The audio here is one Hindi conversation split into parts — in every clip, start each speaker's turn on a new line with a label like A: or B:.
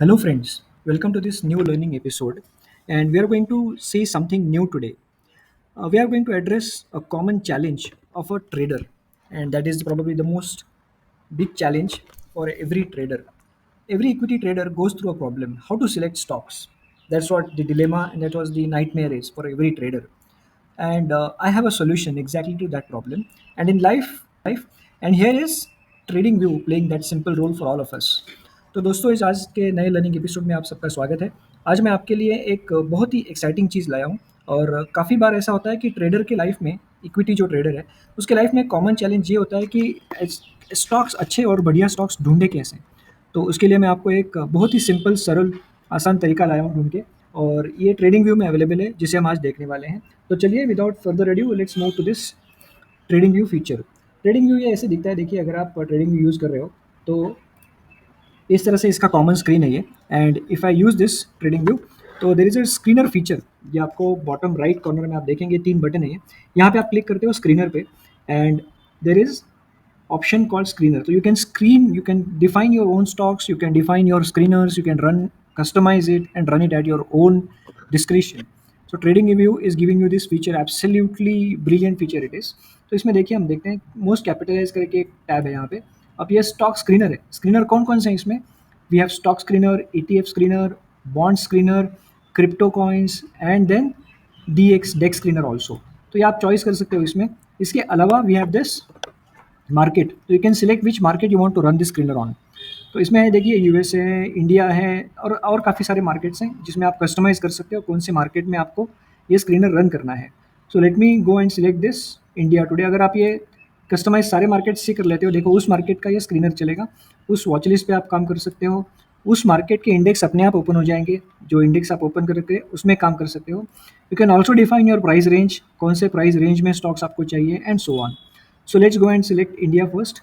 A: Hello, friends. Welcome to this new learning episode. And we are going to see something new today. We are going to address a common challenge of a trader, and that is probably the most big challenge for every trader. Every equity trader goes through a problem how to select stocks. That's what the dilemma and that was the nightmare is for every trader. And I have a solution exactly to that problem. And in life, and here is trading view playing that simple role for all of us. तो दोस्तों इस आज के नए लर्निंग एपिसोड में आप सबका स्वागत है। आज मैं आपके लिए एक बहुत ही एक्साइटिंग चीज़ लाया हूँ। और काफ़ी बार ऐसा होता है कि ट्रेडर के लाइफ में, इक्विटी जो ट्रेडर है उसके लाइफ में कॉमन चैलेंज ये होता है कि स्टॉक्स अच्छे और बढ़िया स्टॉक्स ढूंढे कैसे। तो उसके लिए मैं आपको एक बहुत ही सिंपल सरल आसान तरीका लाया हूँ ढूंढ के। और ये ट्रेडिंग व्यू में अवेलेबल है जिसे हम आज देखने वाले हैं। तो चलिए without further adieu let's move to this trading view feature. Trading view ये ऐसे दिखता है। देखिए अगर आप ट्रेडिंग व्यू यूज़ कर रहे हो तो इस तरह से इसका कॉमन स्क्रीन है ये। And if I use this trading view तो there is a screener feature. ये आपको बॉटम राइट कॉर्नर में आप देखेंगे 3 बटन है ये। यहाँ पे आप क्लिक करते हो स्क्रीनर पे and there is option called screener. So you can define your own stocks, you can define your screeners, you can customize it and run it at your own discretion. So trading view is giving you this feature, absolutely brilliant feature it is. तो इसमें देखिए हम देखते हैं मोस्ट कैपिटलाइज करके एक टैब है यहाँ पे। अब ये स्टॉक स्क्रीनर है। स्क्रीनर कौन कौन से हैं इसमें? We have stock screener, ETF screener, bond screener, crypto coins and then DX dex screener also. तो ये आप चॉइस कर सकते हो इसमें। इसके अलावा वी हैव दिस मार्केट। तो you can select which market you want to run this screener on. तो इसमें है देखिए यूएसए है, इंडिया है और काफ़ी सारे मार्केट्स हैं जिसमें आप कस्टमाइज कर सकते हो कौन से मार्केट में आपको ये स्क्रीनर रन करना है। So let me go and select this India today. अगर आप ये कस्टमाइज सारे मार्केट से कर लेते हो, देखो उस मार्केट का ये स्क्रीनर चलेगा, उस वॉच लिस्ट पे आप काम कर सकते हो, उस मार्केट के इंडेक्स अपने आप ओपन हो जाएंगे, जो इंडेक्स आप ओपन करके उसमें काम कर सकते हो। You can also define your price range, कौन से प्राइस रेंज में स्टॉक्स आपको चाहिए and so on. So let's go and select India first.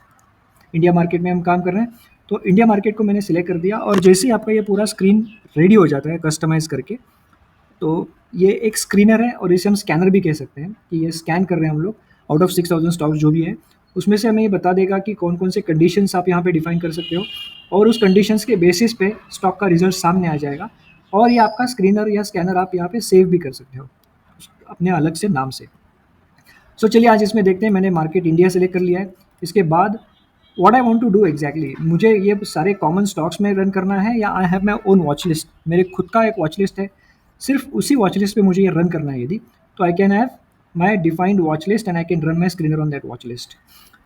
A: India market में हम काम कर रहे हैं। तो इंडिया मार्केट को मैंने सिलेक्ट कर दिया और जैसे ही आपका ये पूरा स्क्रीन रेडी हो जाता है कस्टमाइज़ करके, तो ये एक स्क्रीनर है और इसे हम स्कैनर भी कह सकते हैं कि ये स्कैन कर रहे हैं हम लोग आउट ऑफ 6000 स्टॉक्स जो भी है, उसमें से हमें ये बता देगा कि कौन कौन से कंडीशंस आप यहाँ पे डिफाइन कर सकते हो और उस कंडीशंस के बेसिस पे स्टॉक का रिजल्ट सामने आ जाएगा। और ये आपका स्क्रीनर या स्कैनर आप यहाँ पे सेव भी कर सकते हो अपने अलग से नाम से। सो चलिए आज इसमें देखते हैं। मैंने मार्केट इंडिया सेलेक्ट कर लिया है। इसके बाद what I want to do exactly, मुझे ये सारे कॉमन स्टॉक्स में रन करना है या आई have my own watch list. मेरे खुद का एक वॉच लिस्ट है, सिर्फ उसी वॉच लिस्ट पे मुझे ये रन करना है। यदि तो आई can have my defined watch list and I can run my screener on that watch list.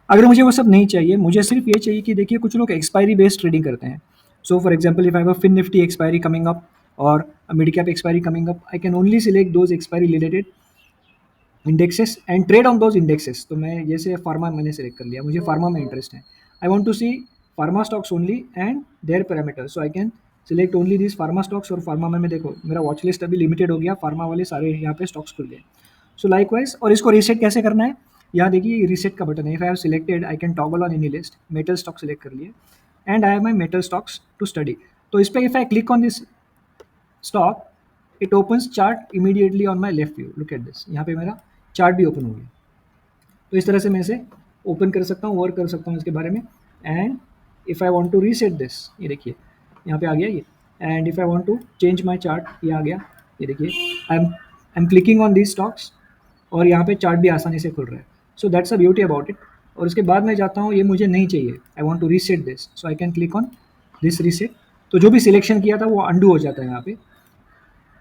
A: अगर मुझे वो सब नहीं चाहिए, मुझे सिर्फ ये चाहिए कि देखिए कुछ लोग एक्सपायरी बेस्ड ट्रेडिंग करते हैं। So for example if I have a fin Nifty expiry coming up और mid cap expiry coming up, I can only select those expiry related indexes and trade on those indexes. तो मैं जैसे फार्मा मैंने सेलेक्ट कर लिया, मुझे फार्मा में इंटरेस्ट है। I want to see pharma stocks only and their parameters, so I can select only this pharma stocks. और फार्मा में मैं देखो मेरा वॉच लिस्ट अभी लिमिटेड हो गया, फार्मा वाले सारे यहाँ पे स्टॉक्स खुल गए। सो लाइकवाइज, और इसको रीसेट कैसे करना है, यहाँ देखिए रीसेट का बटन है। If I have selected I can toggle on any list. Metal stock select कर लिए and I have my metal stocks to study. तो इस पर if I click on this stock, it opens chart immediately on my left view. Look at this, यहाँ पे मेरा चार्ट भी ओपन हो गया। तो इस तरह से मैं इसे ओपन कर सकता हूँ, वर्क कर सकता हूँ इसके बारे में। And if I want to reset this, ये देखिए यहाँ पे आ गया ये। And if I want to change my chart, ये आ गया, ये देखिए I am clicking on these stocks और यहाँ पे चार्ट भी आसानी से खुल रहा है। So that's a beauty about it. और उसके बाद मैं जाता हूँ, ये मुझे नहीं चाहिए, I want to reset this, so I can click on this reset. तो जो भी सिलेक्शन किया था वो अंडू हो जाता है यहाँ पे।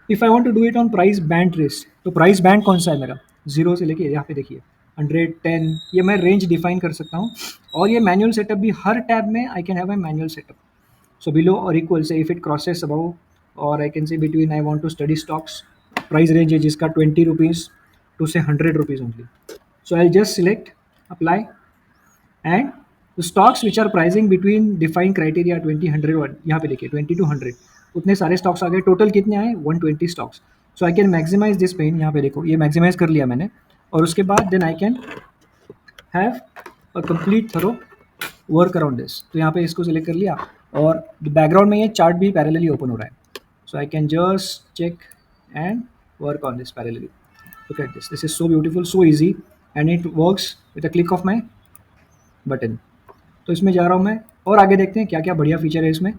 A: If I want to do it on price band list, तो प्राइस बैंड कौन सा है मेरा, जीरो से लेके यहाँ पे देखिए 110, ये मैं रेंज डिफाइन कर सकता हूँ। और ये मैनुअल सेटअप भी, हर टैब में I can have a manual setup. So below और इक्वल से इफ इट क्रॉसेस अबव, और I can say between, I want to study stocks. Price range है जिसका 20 रुपीज़ टू से 100 rupees only. So I just select apply and stocks which are pricing between defined criteria 20 100, यहाँ पे देखिए 20 to 100 उतने सारे स्टॉक्स आ गए। टोटल कितने आए, 120 stocks. So I can maximize this pane, यहाँ पे देखो ये मैक्सिमाइज कर लिया मैंने। और उसके बाद then I can have a complete thorough work around this. तो यहाँ पे इसको सिलेक्ट कर लिया और बैकग्राउंड में ये चार्ट भी पैरेलली ओपन हो रहा है। So I can just check and work on this parallelly. Look at this, this is so beautiful, so easy and it works with a click of my button. तो इसमें जा रहा हूँ मैं और आगे देखते हैं क्या क्या बढ़िया फीचर है इसमें।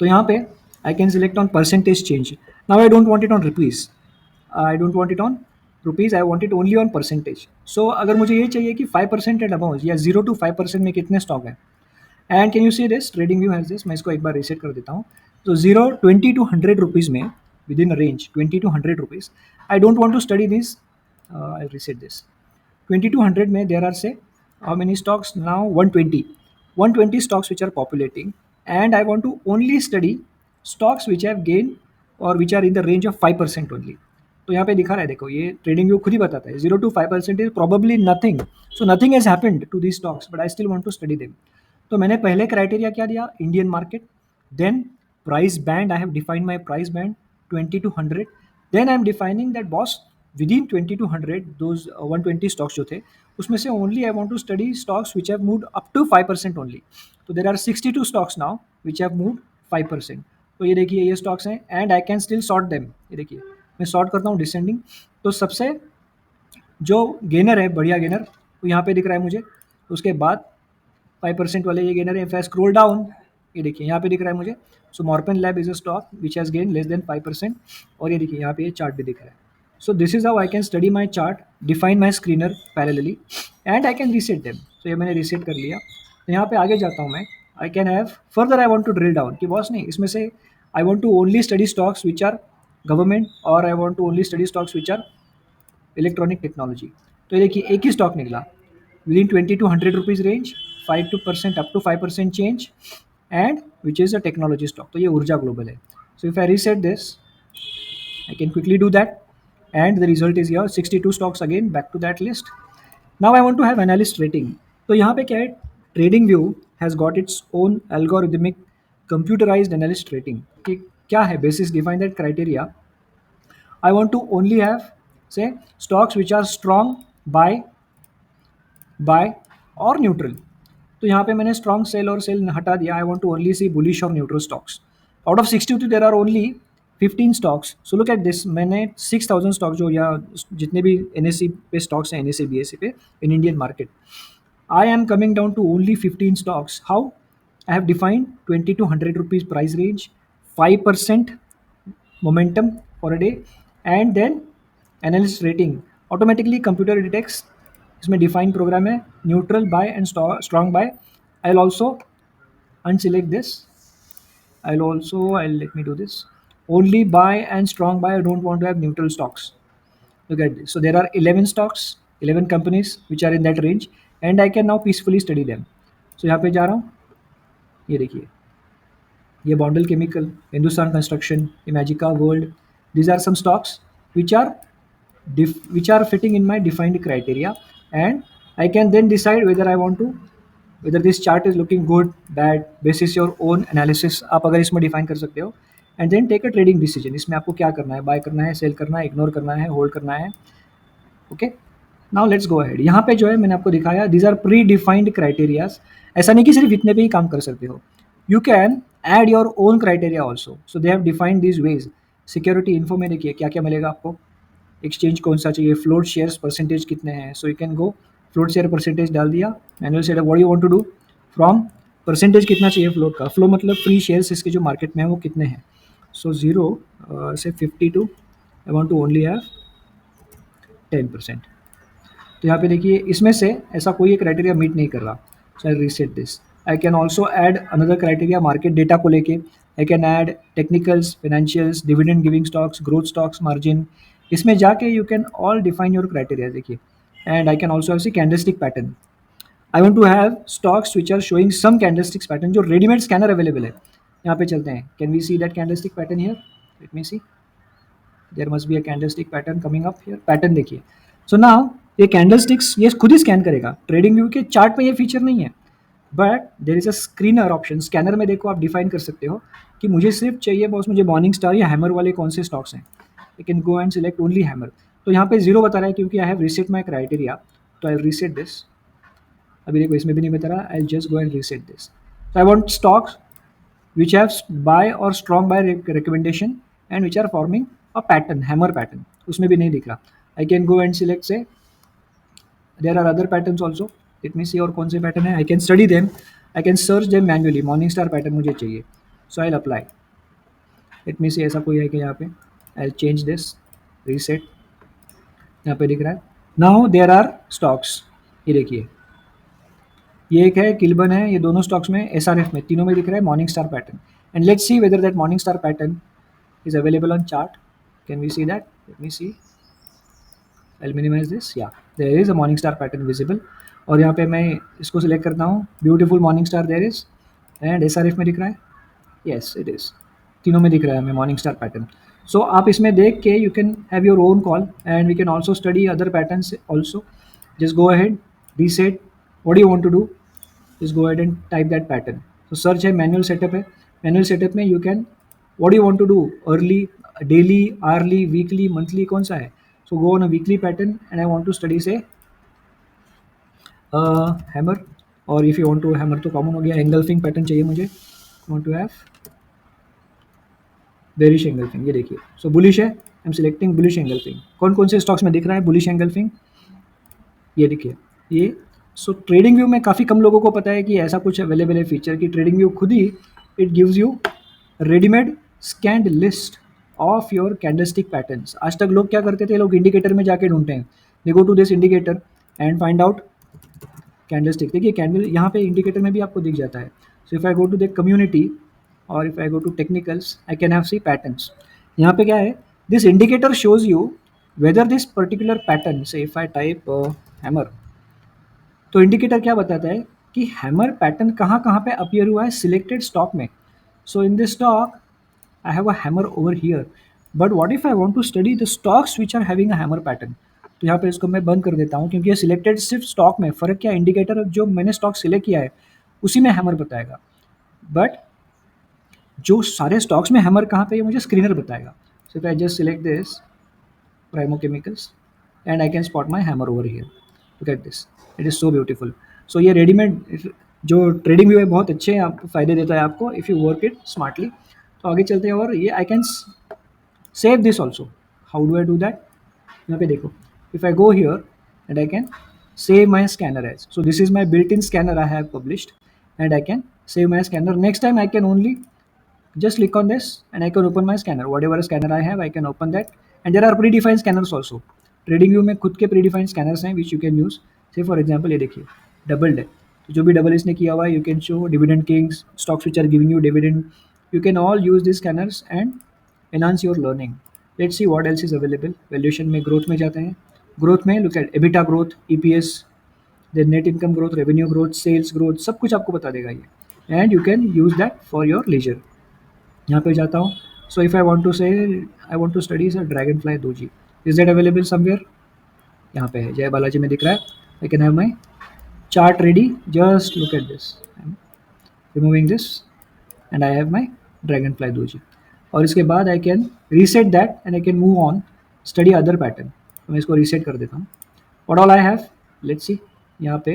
A: तो यहाँ पे I can select on percentage change. Now I don't want it on rupees, I don't want it on rupees, I want it only on percentage. So अगर मुझे ये चाहिए कि 5% एंड अबाउट या 0 to 5% में कितने स्टॉक हैं. And can you see this trading view has this. मैं इसको एक बार रीसेट कर देता हूँ. तो 0 20 to 100 रुपीज़ में within range 20 to 100 rupees. I don't want to study this. I reset this. 20 to 100 में there are say how many stocks now, 120 stocks which are populating, and I want to only study stocks which have gained or which are in the range of 5% only. तो यहाँ पे दिखा रहा है, देखो ये ट्रेडिंग व्यू खुद ही बताता है 0 to 5% is probably nothing. So nothing has happened to the stocks but I still want to study them. तो मैंने पहले क्राइटेरिया क्या दिया, Indian market. Then price band, I have defined my price band 20 to 100. Then I am defining that boss within 20 to 100 those 120 stocks जो थे उसमें से only I want to study stocks which have moved up to 5% only. तो there are 62 stocks now which have moved 5%. तो ये देखिए ये स्टॉक्स हैं and I can still sort them. ये देखिए मैं सॉर्ट करता हूँ डिसेंडिंग. तो सबसे जो गेनर है, बढ़िया गेनर, वो यहाँ पे दिख रहा है मुझे. उसके बाद 5% वाले ये गेनर है. इफ आई स्क्रॉल डाउन, ये देखिए यहाँ पे दिख रहा है मुझे. So Morepen lab is a stock which has gain less than 5%. और ये देखिए यहाँ पे ये चार्ट भी दिख रहा है. So this is how I can study my chart, define my screener parallelly and I can reset them. तो ये मैंने रीसेट कर लिया. तो यहाँ पे आगे जाता हूँ मैं. I can have further, I want to drill down कि बॉस नहीं, इसमें से I want to only study stocks which are government और I want to only study stocks which are electronic technology. तो ये देखिए एक ही स्टॉक निकला within 20 to 100 rupees range, 5% up to 5% change and which is a technology stock. तो ये ऊर्जा ग्लोबल है. So if I reset this, I can quickly do that, and the result is here 62 stocks again back to that list. Now I want to have analyst rating. तो यहाँ पे क्या है, trading view has got its own algorithmic computerized analyst rating. कि क्या है basis define that criteria. I want to only have say stocks which are strong buy और न्यूट्रल. तो यहाँ पे मैंने स्ट्रॉन्ग सेल और सेल हटा दिया. I want to only see bullish और neutral stocks. Out of 62 there are only 15 stocks. So look at this, मैंने 6000 स्टॉक जो या जितने भी NSE पे स्टॉक्स हैं, NSE BSE पे in Indian market, I am coming down to only 15 stocks. How? I have defined 20 to 100 rupees price range, 5% momentum for a day, and then analyst rating. Automatically computer detects, इसमें डिफाइन प्रोग्राम है, neutral buy and strong buy. I will also unselect this. I'll let me do this. Only buy and strong buy. I don't want to have neutral stocks. Look at this. So there are 11 stocks, 11 companies which are in that range, and I can now peacefully study them. So यहाँ पे जा रहा हूँ. ये देखिए, ये Bodal chemical, Hindustan construction, Imagica world. These are some stocks which are which are fitting in my defined criteria, and I can then decide whether I want to, whether this chart is looking good, bad, basis your own analysis. आप अगर इसमें डिफाइन कर सकते हो and then take a trading decision. इसमें आपको क्या करना है, बाय करना है, सेल करना है, इग्नोर करना है, होल्ड करना है. Okay, now let's go ahead. यहाँ पे जो है मैंने आपको दिखाया, these are pre defined criterias. ऐसा नहीं कि सिर्फ इतने पे ही काम कर सकते हो. You can add your own criteria also. So they have defined these veg. Security info में देखिए क्या क्या मिलेगा आपको. एक्सचेंज कौन सा चाहिए, फ्लोट शेयर्स परसेंटेज कितने हैं. So you can go float share percentage डाल दिया, manual setup what you want to do from percentage कितना चाहिए फ्लोट का. फ्लो मतलब फ्री शेयर्स इसके जो मार्केट में है वो कितने हैं. सो 0 से 52 I want to only have 10%. तो यहाँ पे देखिए इसमें से ऐसा कोई एक क्राइटेरिया मीट नहीं कर रहा. So I reset this. I can also add another criteria market data को लेके. I can add technicals, financials, dividend giving stocks, growth stocks, margin. इसमें जाके you can all define your criteria. देखिए, and I can also have see candlestick pattern. I want to have stocks which are showing some candlesticks pattern. जो रेडीमेड स्कैनर अवेलेबल है, यहाँ पे चलते हैं. Can we see that candlestick pattern here? Let me see. There must be a candlestick pattern coming up here. Pattern देखिए. सो नाउ ये कैंडलस्टिक्स ये खुद ही स्कैन करेगा. ट्रेडिंग व्यू के चार्ट पे ये फीचर नहीं है, but there is a screener option. Scanner में देखो आप डिफाइन कर सकते हो कि मुझे सिर्फ चाहिए बॉस, मुझे मॉर्निंग स्टार या हैमर वाले कौन से स्टॉक्स हैं. You can go and select only hammer. तो यहाँ पे 0 बता रहा है क्योंकि I have reset my criteria. तो आई रीसेट दिस. अभी देखो इसमें भी नहीं बता रहा. I just go and reset this. So I want stocks which have buy or strong buy recommendation and which are forming a pattern, hammer pattern. उसमें भी नहीं दिख रहा. I can go and select, say there are other patterns also. Let me see और कौन से pattern है. I can study them. I can search them manually. Morning star pattern मुझे चाहिए. सो आई अप्लाई। लेट मी सी ऐसा कोई है कि यहाँ पे आई चेंज दिस, रीसेट, यहाँ पे दिख रहा है। नाउ देयर आर स्टॉक्स, ये देखिए, ये एक है, किलबन है, ये दोनों स्टॉक्स में एसआरएफ में तीनों में दिख रहा है morning star pattern. And let's see whether that morning star pattern is available on chart. Can we see that? Let me see, I'll minimize this, yeah, there is a morning star pattern visible। और यहाँ पे मैं इसको सिलेक्ट करता हूँ, beautiful morning star there is, and SRF में दिख रहा है, यस इट इज, तीनों में दिख रहा है हमें मॉर्निंग स्टार पैटर्न। सो आप इसमें देख के you can have your own call and we can also study other patterns also. Just go ahead, reset, what you want to do, just go ahead and type that pattern। So search है, manual setup है, manual setup में you can, what do you want to do, early, daily, hourly, weekly, monthly, कौन सा है? So go on a weekly pattern and I want to study say hammer, और if you want to hammer तो common हो गया, engulfing pattern चाहिए मुझे, want to have bearish engulfing, ये देखिए, so bullish है, I'm selecting bullish engulfing। कौन कौन से stocks में दिख रहा है bullish engulfing? ये देखिए, ये सो ट्रेडिंग व्यू में काफ़ी कम लोगों को पता है कि ऐसा कुछ अवेलेबल है फीचर कि ट्रेडिंग व्यू खुद ही it gives you readymade scanned list of your candlestick patterns. आज तक लोग क्या करते थे, लोग इंडिकेटर में जाके ढूंढते हैं, they go to this indicator and find out candlestick. देखिए कैंडल यहाँ पे इंडिकेटर में भी आपको दिख जाता है। So if I go to the community और if I go to technicals I can have see patterns. यहाँ पे क्या है, this indicator shows you whether this particular pattern, say if I type hammer, तो इंडिकेटर क्या बताता है कि हैमर पैटर्न कहाँ कहाँ पे अपीयर हुआ है सिलेक्टेड स्टॉक में। So in this stock I have a hammer over here, but what if I want to study the stocks which are having a hammer pattern. तो यहाँ पे इसको मैं बंद कर देता हूँ क्योंकि ये सिलेक्टेड सिर्फ स्टॉक में, फ़र्क क्या, इंडिकेटर जो मैंने स्टॉक सिलेक्ट किया है उसी में हैमर बताएगा, बट जो सारे स्टॉक्स में हैमर कहाँ पे ये मुझे स्क्रीनर बताएगा। So if I just select this Primo chemicals and I can spot my hammer over here, look at this, it is so beautiful. So ये रेडीमेड जो ट्रेडिंग व्यू है बहुत अच्छे हैं, आपको फ़ायदे देता है आपको if you work it smartly. तो आगे चलते हैं, और ये I can save this also. How do I do that? यहाँ पे देखो, if I go here and I can save my scanner as, so this is my built-in scanner I have published and I can save my scanner। Next time I can only just click on this and I can open my scanner, whatever scanner I have I can open that। and there are predefined scanners also, trading view में खुद के predefined scanners हैं which you can use। say for example ये देखिए doubled है, तो जो भी डबल इसने किया हुआ है you can show dividend kings, stocks which are giving you dividend, you can all use these scanners and enhance your learning। let's see what else is available। valuation में growth में जाते हैं, ग्रोथ में look at EBITDA growth, EPS, then net income growth, revenue growth, sales growth, सब कुछ आपको बता देगा ये, and you can use that for your leisure. यहाँ पे जाता हूँ, so if I want to say I want to study sir dragonfly doji, is that available somewhere? यहाँ पे है, जय बालाजी में दिख रहा है। I can have my chart ready, just look at this, removing this and I have my dragonfly doji. और इसके बाद I can reset that and I can move on study other pattern. तो मैं इसको रीसेट कर देता हूँ। What all I have, let's see, यहाँ पे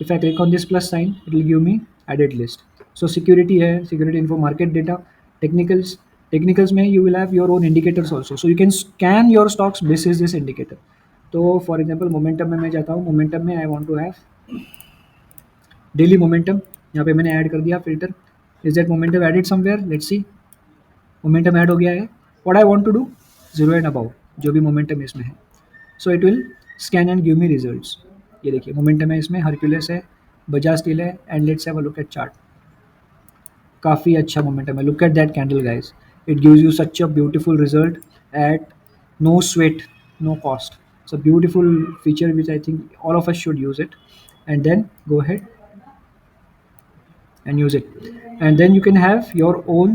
A: if I click on this plus sign it will give me added list. So security है, security info, market data, technicals, technicals में you will have your own indicators also, so you can scan your stocks basis this indicator. तो फॉर एग्जाम्पल मोमेंटम में मैं जाता हूँ, मोमेंटम में I want to have daily momentum, यहाँ पे मैंने ऐड कर दिया filter, is that momentum added somewhere, let's see, momentum add हो गया है। What I want to do, zero and about, जो भी मोमेंटम इसमें है, so it will scan and give me results. ये देखिए मोमेंटम है, इसमें हरक्यूलिस है, बजाज स्टील है, and let's have a look at chart. काफ़ी अच्छा मोमेंटम है, look at that candle guys, it gives you such a beautiful result at no sweat, no cost. It's a beautiful feature which I think all of us should use it, and then go ahead and use it, and then you can have your own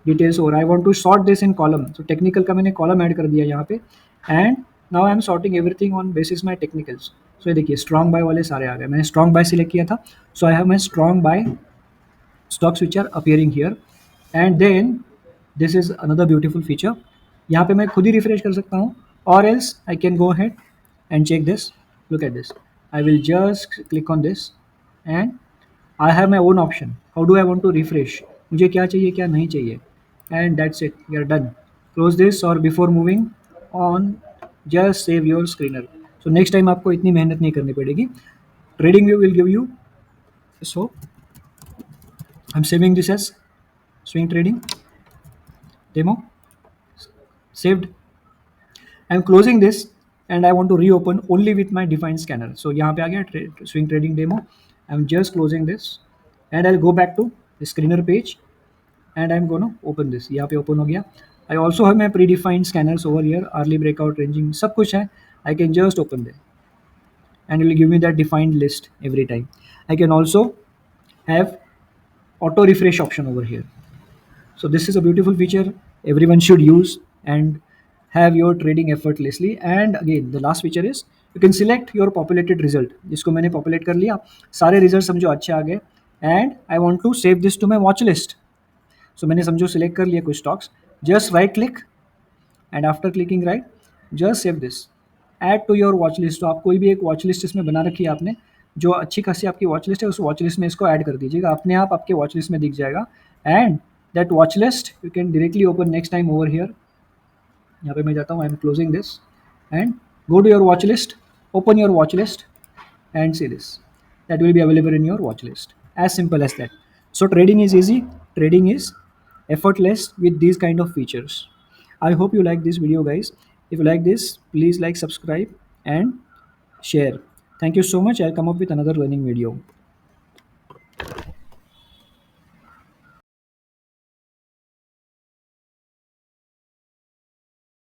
A: details। और I want to sort this in column, so technical का मैंने column ऐड कर दिया यहाँ पे, and now I am sorting everything on basis my technicals। so ये देखिए strong buy वाले सारे आ गए, मैंने strong buy select किया था, so I have my strong buy stocks which are appearing here। and then this is another beautiful feature, यहाँ पे मैं खुद ही रिफ्रेश कर सकता हूँ, or else I can go ahead and check this, look at this, I will just click on this and I have my own option, how do I want to refresh, मुझे क्या चाहिए क्या नहीं चाहिए, and that's it, we are done। close this, और before moving on just save your screener। so next time आपको इतनी मेहनत नहीं करनी पड़ेगी, trading view will give you, so I'm saving this as swing trading demo. Saved. I'm closing this and I want to reopen only with my defined scanner. So यहाँ पे आ गया swing trading demo. I'm just closing this and I'll go back to the screener page and I'm gonna open this. यहाँ पे open हो गया. I also have my predefined scanners over here, early breakout ranging, सब कुछ है. I can just open them and it will give me that defined list every time. I can also have auto refresh option over here. So this is a beautiful feature everyone should use and have your trading effortlessly. And again, the last feature is you can select your populated result. जिसको मैंने populate कर लिया, सारे results समझो अच्छे आ गए. And I want to save this to my watch list. So मैंने समझो select कर लिया कुछ stocks. Just right click and after clicking right, just save this. Add to your watch list. तो आप कोई भी एक watch list इसमें बना रखी है आपने, जो अच्छी खासी आपकी watch list है, उस watch list में इसको add कर दीजिएगा. अपने आप आपके watch list में दिख जाएगा. And that watch list you can directly open next time over here. यहाँ पे मैं जाता हूँ, I am closing this and go to your watch list, open your watch list and see this. That will be available in your watch list. As simple as that. So trading is easy, trading is effortless with these kind of features. I hope you like this video, guys. If you like this, please like, subscribe and share. Thank you so much. I'll come up with another learning video.